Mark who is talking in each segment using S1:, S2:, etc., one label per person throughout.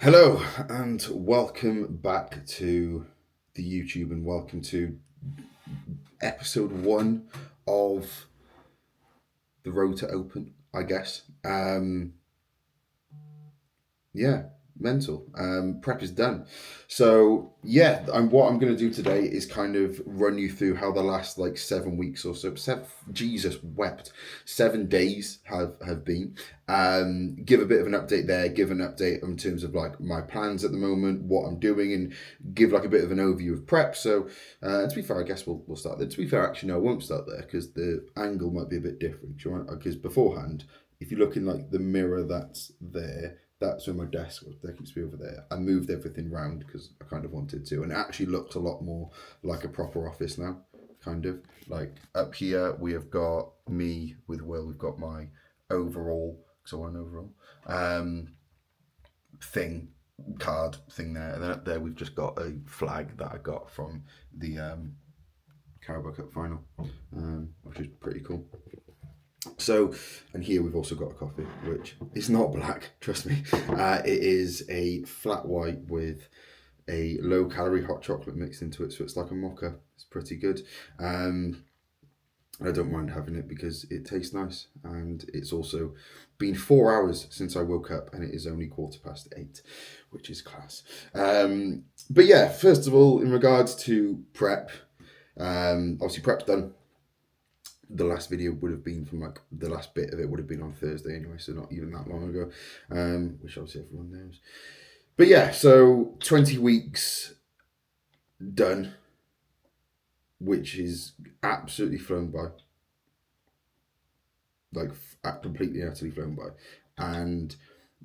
S1: Hello and welcome back to the YouTube and welcome to episode 1 of the Road to Open, I guess. Yeah, mental. Prep is done. So yeah, what I'm going to do today is kind of run you through how the last like 7 weeks or so, Jesus wept, 7 days have been. Give a bit of an update there. Give an update in terms of like my plans at the moment, what I'm doing, and give like a bit of an overview of prep. So to be fair, I guess we'll start there. To be fair, actually no, I won't start there because the angle might be a bit different. Because beforehand, if you look in like the mirror that's there, that's where my desk was. That keeps me over there. I moved everything round because I kind of wanted to, and it actually looks a lot more like a proper office now. Kind of like up here, we have got me with Will. We've got my overall, because I want an overall thing card thing there, and then up there we've just got a flag that I got from the Carabao Cup final, which is pretty cool. So, and here we've also got a coffee, which is not black, trust me. It is a flat white with a low calorie hot chocolate mixed into it, so it's like a mocha. It's pretty good. I don't mind having it because it tastes nice, and it's also been 4 hours since I woke up, and it is only 8:15, which is class. But yeah, first of all, in regards to prep, obviously prep's done. The last video would have been from like the last bit of it would have been on Thursday anyway, so not even that long ago, which obviously everyone knows. But yeah, so 20 weeks done, which is absolutely flown by, like completely and utterly flown by. And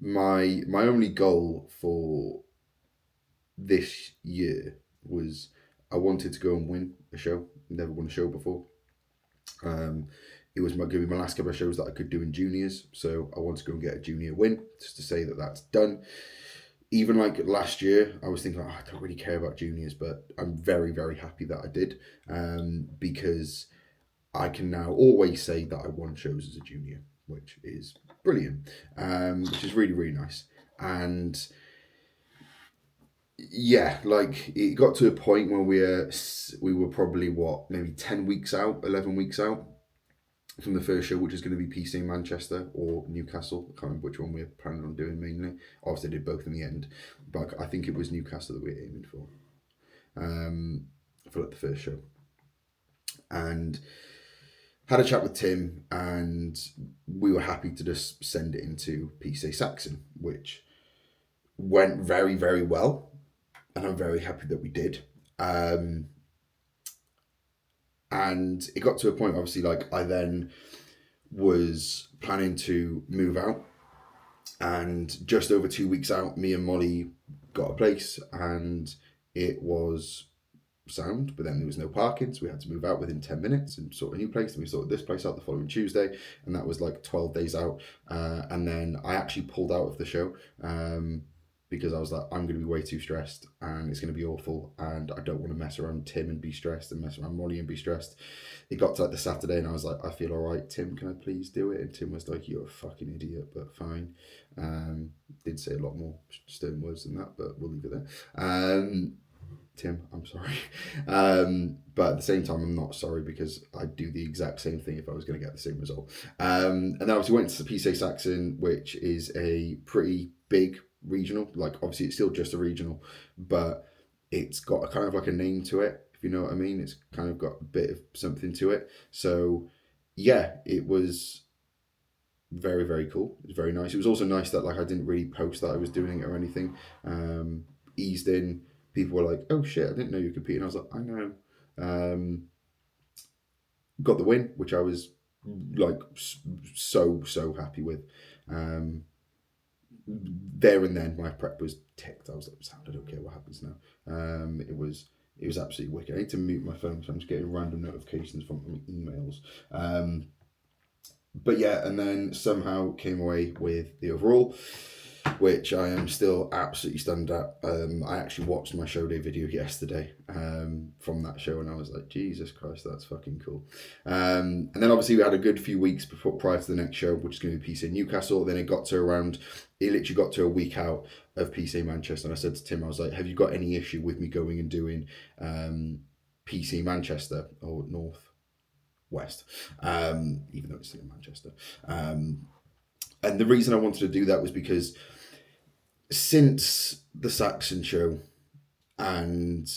S1: my only goal for this year was I wanted to go and win a show. Never won a show before. It was going to be my last couple of shows that I could do in juniors, so I wanted to go and get a junior win, just to say that that's done. Even like last year, I was thinking, I don't really care about juniors, but I'm very, very happy that I did, because I can now always say that I won shows as a junior, which is brilliant, which is really, really nice. And yeah, like it got to a point where we were probably maybe 10 weeks out, 11 weeks out from the first show, which is going to be PC Manchester or Newcastle. I can't remember which one we're planning on doing mainly. Obviously, I did both in the end, but I think it was Newcastle that we were aiming for like the first show. And had a chat with Tim, and we were happy to just send it into PC Saxon, which went very, very well, and I'm very happy that we did. And it got to a point, obviously, like I then was planning to move out, and just over 2 weeks out, me and Molly got a place, and it was sound, but then there was no parking, so we had to move out within 10 minutes and sort a new place. And we sorted this place out the following Tuesday, and that was like 12 days out. And then I actually pulled out of the show, because I was like, I'm going to be way too stressed and it's going to be awful, and I don't want to mess around Tim and be stressed and mess around Molly and be stressed. It got to like the Saturday and I was like, I feel all right, Tim, can I please do it? And Tim was like, you're a fucking idiot, but fine. Did say a lot more stern words than that, but we'll leave it there. Tim, I'm sorry. But at the same time, I'm not sorry, because I'd do the exact same thing if I was going to get the same result. And then obviously went to the PC Saxon, which is a pretty big regional. Like, obviously it's still just a regional, but it's got a kind of like a name to it, if you know what I mean. It's kind of got a bit of something to it. So yeah, it was very, very cool. It was very nice. It was also nice that like I didn't really post that I was doing it or anything. Eased in. People were like, oh shit, I didn't know you were competing. I was like, I know. Got the win, which I was like so happy with. There and then my prep was ticked. I was like, I don't care what happens now. It was absolutely wicked. I need to mute my phone, so I'm just getting random notifications from emails. But yeah, and then somehow came away with the overall. which I am still absolutely stunned at. I actually watched my show day video yesterday from that show, and I was like, Jesus Christ, that's fucking cool. And then obviously we had a good few weeks prior to the next show, which is going to be PCA Newcastle. Then it literally got to a week out of PCA Manchester, and I said to Tim, I was like, have you got any issue with me going and doing PC Manchester or North West, even though it's still in Manchester. And the reason I wanted to do that was because since the Saxon show, and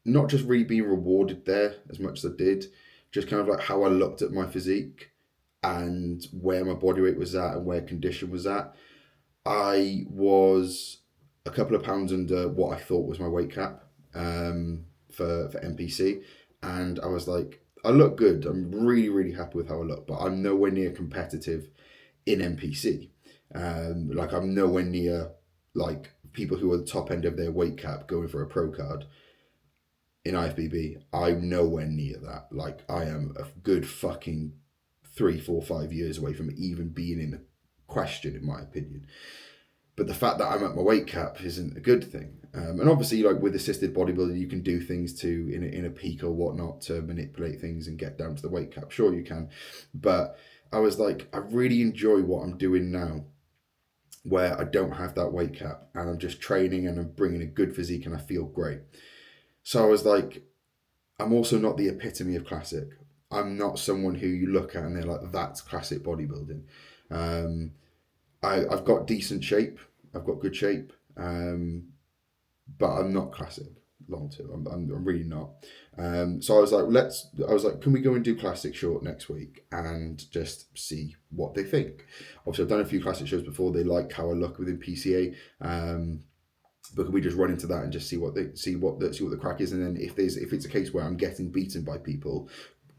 S1: not just really being rewarded there as much as I did, just kind of like how I looked at my physique and where my body weight was at and where condition was at, I was a couple of pounds under what I thought was my weight cap for NPC. And I was like, I look good. I'm really, really happy with how I look, but I'm nowhere near competitive in NPC. Like I'm nowhere near like people who are the top end of their weight cap going for a pro card in IFBB. I'm nowhere near that. Like I am a good fucking 3, 4, 5 years away from even being in question, in my opinion. But the fact that I'm at my weight cap isn't a good thing. And obviously, like with assisted bodybuilding, you can do things to in a peak or whatnot to manipulate things and get down to the weight cap. Sure, you can. But I was like, I really enjoy what I'm doing now, where I don't have that weight cap and I'm just training and I'm bringing a good physique and I feel great. So I was like, I'm also not the epitome of classic. I'm not someone who you look at and they're like, that's classic bodybuilding. I've got decent shape. I've got good shape. But I'm not classic long term. I'm really not. So I was like, can we go and do classic short next week and just see what they think? Obviously, I've done a few classic shows before. They like how I look within PCA. But can we just run into that and just see what the crack is? And then if it's a case where I'm getting beaten by people,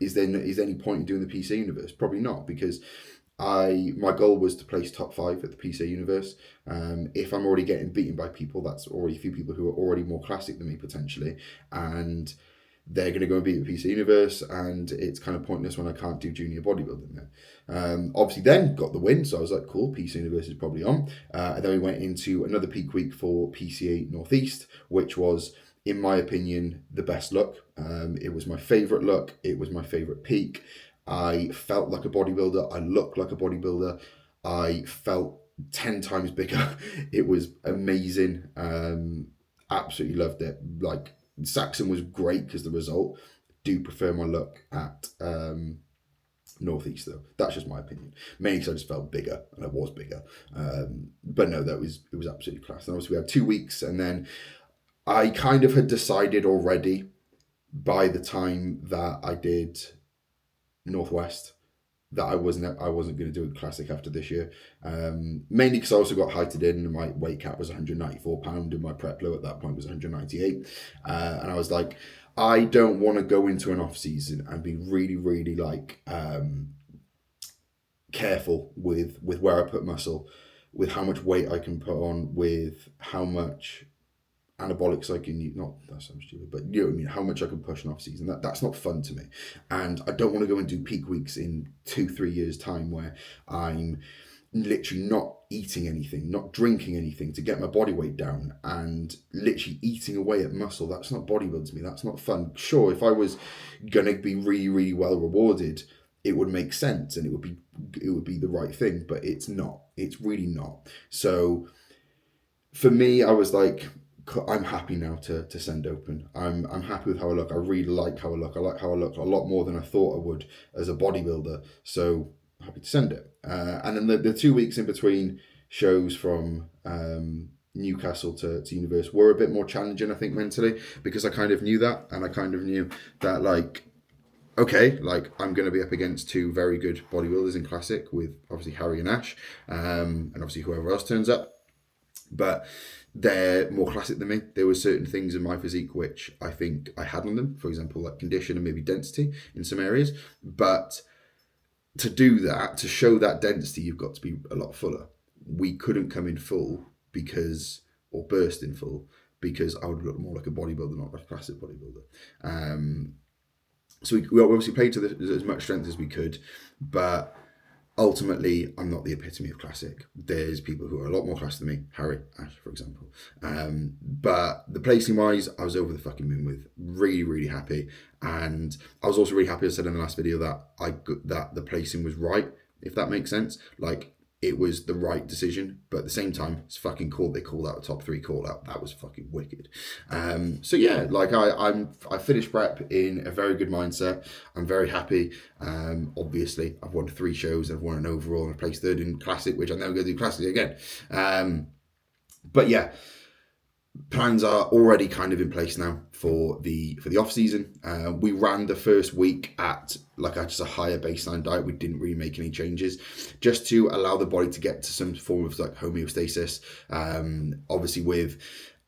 S1: is there any point in doing the PC universe? Probably not, because my goal was to place top 5 at the PCA universe. If I'm already getting beaten by people, that's already a few people who are already more classic than me potentially, and they're going to go and beat the PC universe, and it's kind of pointless when I can't do junior bodybuilding then. Obviously then got the win, so I was like, cool, PC universe is probably on. And then we went into another peak week for PCA Northeast, which was, in my opinion, the best look. It was my favourite look. It was my favourite peak. I felt like a bodybuilder. I looked like a bodybuilder. I felt 10 times bigger. It was amazing. Absolutely loved it. Like, Saxon was great because the result. Do prefer my look at Northeast though. That's just my opinion. Mainly because I just felt bigger and I was bigger. But no, it was absolutely class. And obviously we had 2 weeks, and then I kind of had decided already by the time that I did Northwest that I wasn't going to do a classic after this year, mainly because I also got heighted in and my weight cap was 194 pound and my prep low at that point was 198, and I was like, I don't want to go into an off season and be really, really like careful with where I put muscle, with how much weight I can put on, with how much anabolics I can use. Not that sounds stupid, but you know what I mean, how much I can push in off season. That's not fun to me, and I don't want to go and do peak weeks in 2-3 years time where I'm literally not eating anything, not drinking anything to get my body weight down, and literally eating away at muscle. That's not bodybuilding to me. That's not fun. Sure, if I was gonna be really, really well rewarded, it would make sense and it would be the right thing, but it's not. It's really not. So for me, I was like, I'm happy now to send open. I'm happy with how I look. I really like how I look. I like how I look a lot more than I thought I would as a bodybuilder. So happy to send it. And then the 2 weeks in between shows from Newcastle to Universe were a bit more challenging, I think, mentally, because I kind of knew that, and I kind of knew that, like, okay, like I'm going to be up against 2 very good bodybuilders in Classic with obviously Harry and Ash, and obviously whoever else turns up. But they're more classic than me. There were certain things in my physique which I think I had on them, for example, like condition and maybe density in some areas. But to do that, to show that density, you've got to be a lot fuller. We couldn't come in full or burst in full, because I would look more like a bodybuilder, not like a classic bodybuilder. So we obviously played to as much strength as we could, but ultimately, I'm not the epitome of classic. There's people who are a lot more classic than me, Harry, Ash, for example. But the placing wise, I was over the fucking moon with. Really, really happy. And I was also really happy, I said in the last video, that the placing was right, if that makes sense. Like, it was the right decision, but at the same time, it's fucking cool. They called out a top 3 call out. That was fucking wicked. So yeah, like I finished prep in a very good mindset. I'm very happy. Obviously, I've won 3 shows. I've won an overall and I placed 3rd in classic, which I'm never going to do classic again. But yeah, plans are already kind of in place now for the off season. We ran the first week at just a higher baseline diet. We didn't really make any changes, just to allow the body to get to some form of like homeostasis. Obviously with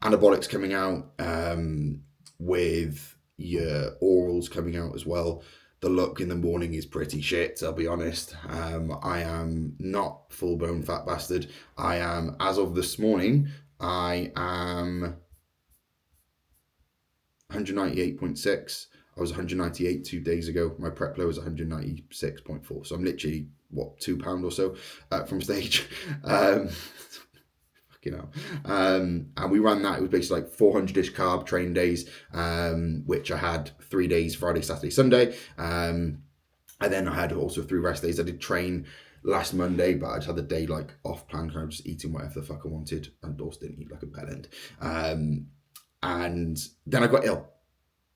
S1: anabolics coming out, with your orals coming out as well. The look in the morning is pretty shit, I'll be honest. I am not full-blown fat bastard. I am, as of this morning, I am 198.6. I was 198 2 days ago. My prep low was 196.4. So I'm literally, £2 or so from stage. Fucking hell. And we ran that. It was basically like 400-ish carb training days, which I had 3 days, Friday, Saturday, Sunday. And then I had also 3 rest days. I did train last Monday, but I just had the day like off plan, kind of just eating whatever the fuck I wanted, and also didn't eat like a bell end. And then I got ill,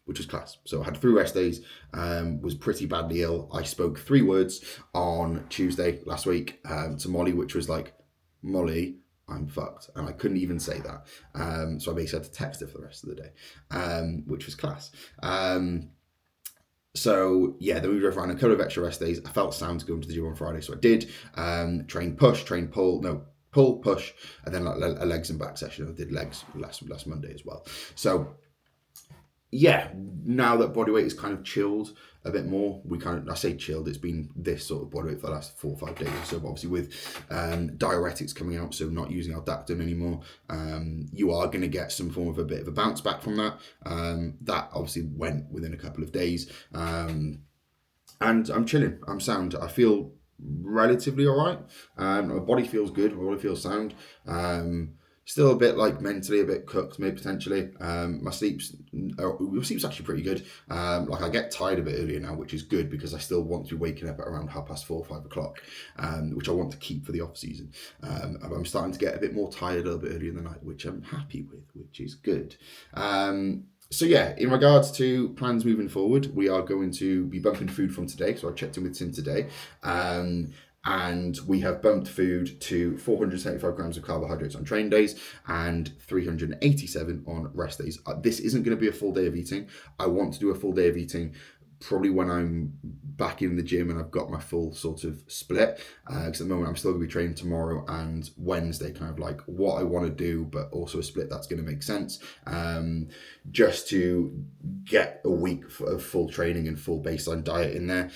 S1: which was class. So I had 3 rest days, was pretty badly ill. I spoke 3 words on Tuesday last week to Molly, which was like, Molly, I'm fucked. And I couldn't even say that. So I basically had to text her for the rest of the day, which was class. So yeah, then we drove around a couple of extra rest days. I felt sound to go into the gym on Friday, so I did. Train pull, pull, push, and then like a legs and back session. I did legs last Monday as well. So yeah, now that bodyweight is kind of chilled a bit more, I say chilled, it's been this sort of bodyweight for the last 4 or 5 days or so, but obviously with diuretics coming out, so not using aldactone anymore, you are going to get some form of a bit of a bounce back from that. That obviously went within a couple of days, and I'm chilling, I'm sound, I feel relatively all right. My body feels good, my body feels sound. Still a bit like mentally a bit cooked, maybe potentially. My sleep's actually pretty good. Like I get tired a bit earlier now, which is good because I still want to be waking up at around 4:30, 5 o'clock, which I want to keep for the off season. I'm starting to get a bit more tired a little bit earlier in the night, which I'm happy with, which is good. So yeah, in regards to plans moving forward, we are going to be bumping food from today. So I checked in with Tim today. And we have bumped food to 475 grams of carbohydrates on train days and 387 on rest days. This isn't going to be a full day of eating. I want to do a full day of eating probably when I'm back in the gym and I've got my full sort of split. Because at the moment I'm still going to be training tomorrow and Wednesday, kind of like what I want to do, but also a split that's going to make sense. Just to get a week of full training and full baseline diet in there.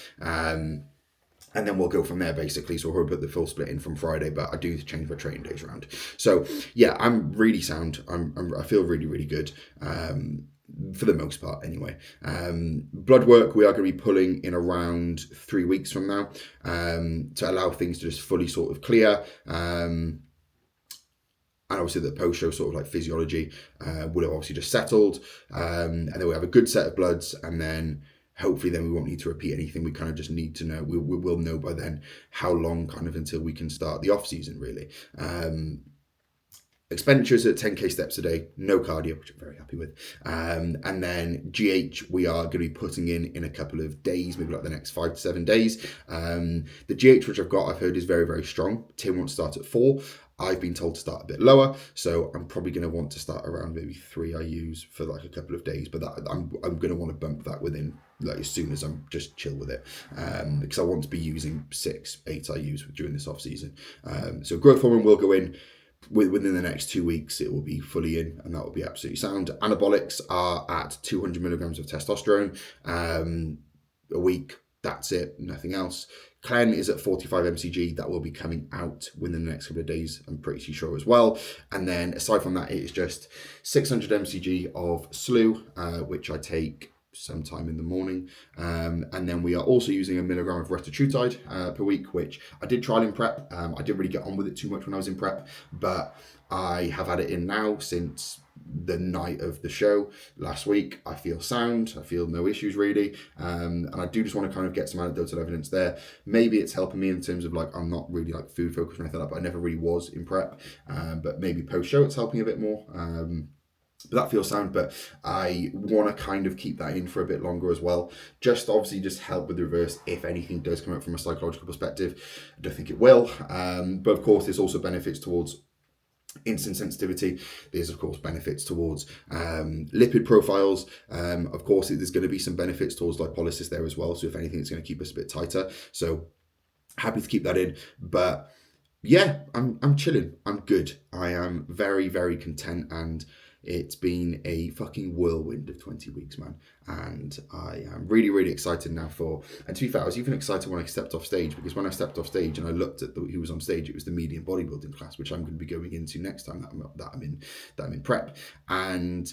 S1: And then we'll go from there, basically. So we'll put the full split in from Friday, but I do change my training days around. So yeah, I'm really sound. I feel really, really good. For the most part, anyway. Blood work, we are going to be pulling in around 3 weeks from now, to allow things to just fully sort of clear. And obviously the post-show sort of like physiology would have obviously just settled. And then we have a good set of bloods, and then hopefully then we won't need to repeat anything. We kind of just need to know, we will know by then how long kind of until we can start the off season really. Expenditures at 10k steps a day, no cardio, which I'm very happy with. And then GH, we are going to be putting in a couple of days, maybe like the next 5 to 7 days. The GH, which I've heard is very, very strong. Tim wants to start at 4. I've been told to start a bit lower, so I'm probably going to want to start around maybe 3 IUs for like a couple of days, but that I'm going to want to bump that within like as soon as I'm just chill with it, because I want to be using 6, 8 IUs during this off season. So growth hormone will go in within the next 2 weeks. It will be fully in, and that will be absolutely sound. Anabolics are at 200 milligrams of testosterone a week. That's it, nothing else. Clen is at 45 mcg. That will be coming out within the next couple of days, I'm pretty sure as well. And then aside from that, it is just 600 mcg of SLU, which I take sometime in the morning. And then we are also using 1 milligram of retatrutide per week, which I did trial in prep. I didn't really get on with it too much when I was in prep, but I have had it in now since the night of the show last week. I feel sound. I feel no issues really. And I do just want to kind of get some anecdotal evidence there. Maybe it's helping me in terms of like, I'm not really like food focused or anything like that, but I never really was in prep. But maybe post show it's helping a bit more. But that feels sound, but I want to kind of keep that in for a bit longer as well. Just obviously just help with the reverse if anything does come up from a psychological perspective. I don't think it will. But of course, there's also benefits towards insulin sensitivity. There's of course benefits towards lipid profiles. Of course, there's going to be some benefits towards lipolysis there as well. So if anything, it's going to keep us a bit tighter. So happy to keep that in. But yeah, I'm chilling. I'm good. I am very, very content, and it's been a fucking whirlwind of 20 weeks, man. And I am really, really excited now and to be fair, I was even excited when I stepped off stage, because when I stepped off stage and I looked at who was on stage, it was the medium bodybuilding class, which I'm going to be going into next time that I'm in prep. And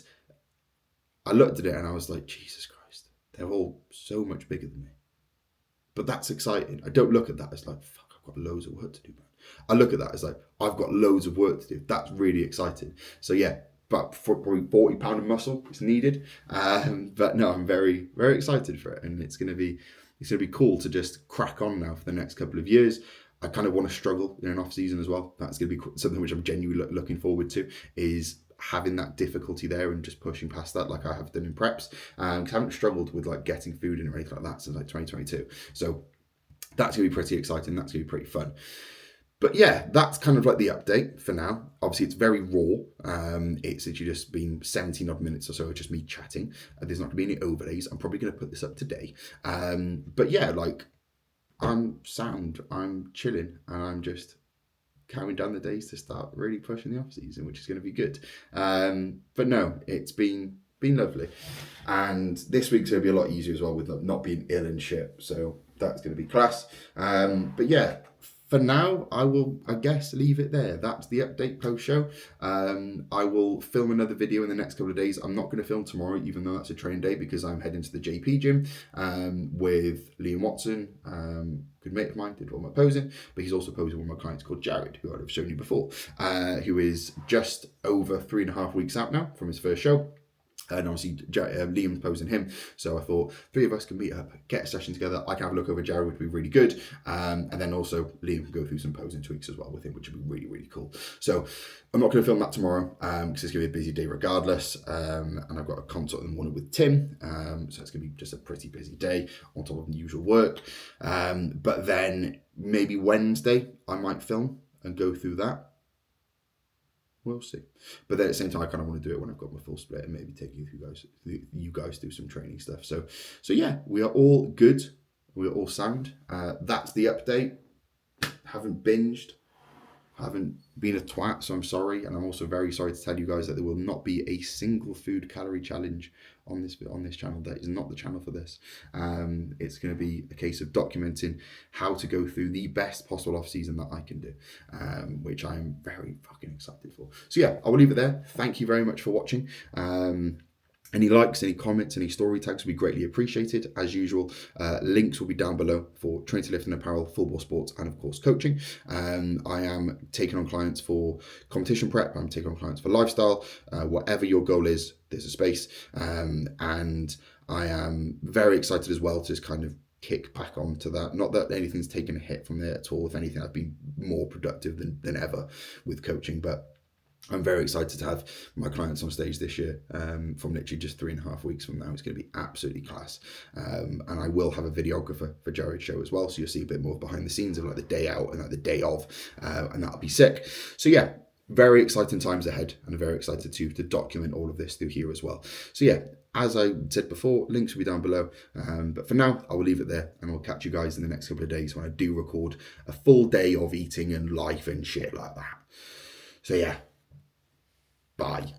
S1: I looked at it and I was like, Jesus Christ, they're all so much bigger than me. But that's exciting. I don't look at that as like, fuck, I've got loads of work to do, man. I look at that as like, I've got loads of work to do. That's really exciting. So yeah, but for probably 40 pound of muscle is needed. But no, I'm very, very excited for it. And it's going to be cool to just crack on now for the next couple of years. I kind of want to struggle in an off season as well. That's going to be something which I'm genuinely looking forward to, is having that difficulty there and just pushing past that like I have done in preps. Because I haven't struggled with like getting food in or anything like that since like 2022. So that's going to be pretty exciting. That's going to be pretty fun. But yeah, that's kind of like the update for now. Obviously, it's very raw. It's literally just been 17 odd minutes or so of just me chatting. There's not going to be any overlays. I'm probably going to put this up today. But yeah, like, I'm sound. I'm chilling. And I'm just counting down the days to start really pushing the off season, which is going to be good. But no, it's been lovely. And this week's going to be a lot easier as well with not being ill and shit. So that's going to be class. But yeah, for now, I will, I guess, leave it there. That's the update post show. I will film another video in the next couple of days. I'm not going to film tomorrow, even though that's a train day, because I'm heading to the JP gym with Liam Watson, good mate of mine, did all my posing, but he's also posing with my clients called Jared, who I've shown you before, who is just over 3.5 weeks out now from his first show. And obviously, Liam's posing him. So I thought 3 of us can meet up, get a session together. I can have a look over Jared, which would be really good. And then also Liam can go through some posing tweaks as well with him, which would be really, really cool. So I'm not going to film that tomorrow because it's going to be a busy day regardless. And I've got a consult in the morning with Tim. So it's going to be just a pretty busy day on top of the usual work. But then maybe Wednesday I might film and go through that. We'll see. But then at the same time, I kind of want to do it when I've got my full split and maybe take you guys through some training stuff. So yeah, we are all good. We are all sound. That's the update. Haven't binged. Haven't been a twat, so I'm sorry. And I'm also very sorry to tell you guys that there will not be a single food calorie challenge on this channel. That is not the channel for this. It's going to be a case of documenting how to go through the best possible off season that I can do, which I am very fucking excited for. So yeah, I will leave it there. Thank you very much for watching. Any likes, any comments, any story tags will be greatly appreciated. As usual, links will be down below for training to lift and apparel, full bore sports, and of course coaching. I am taking on clients for competition prep. I'm taking on clients for lifestyle. Whatever your goal is, there's a space. And I am very excited as well to just kind of kick back onto that. Not that anything's taken a hit from there at all. If anything, I've been more productive than ever with coaching, but I'm very excited to have my clients on stage this year. From literally just 3.5 weeks from now, it's going to be absolutely class. And I will have a videographer for Jared's show as well, so you'll see a bit more behind the scenes of like the day out and like the day of, and that'll be sick. So yeah, very exciting times ahead, and I'm very excited to document all of this through here as well. So yeah, as I said before, links will be down below. But for now, I will leave it there, and I'll catch you guys in the next couple of days when I do record a full day of eating and life and shit like that. So yeah. Bye.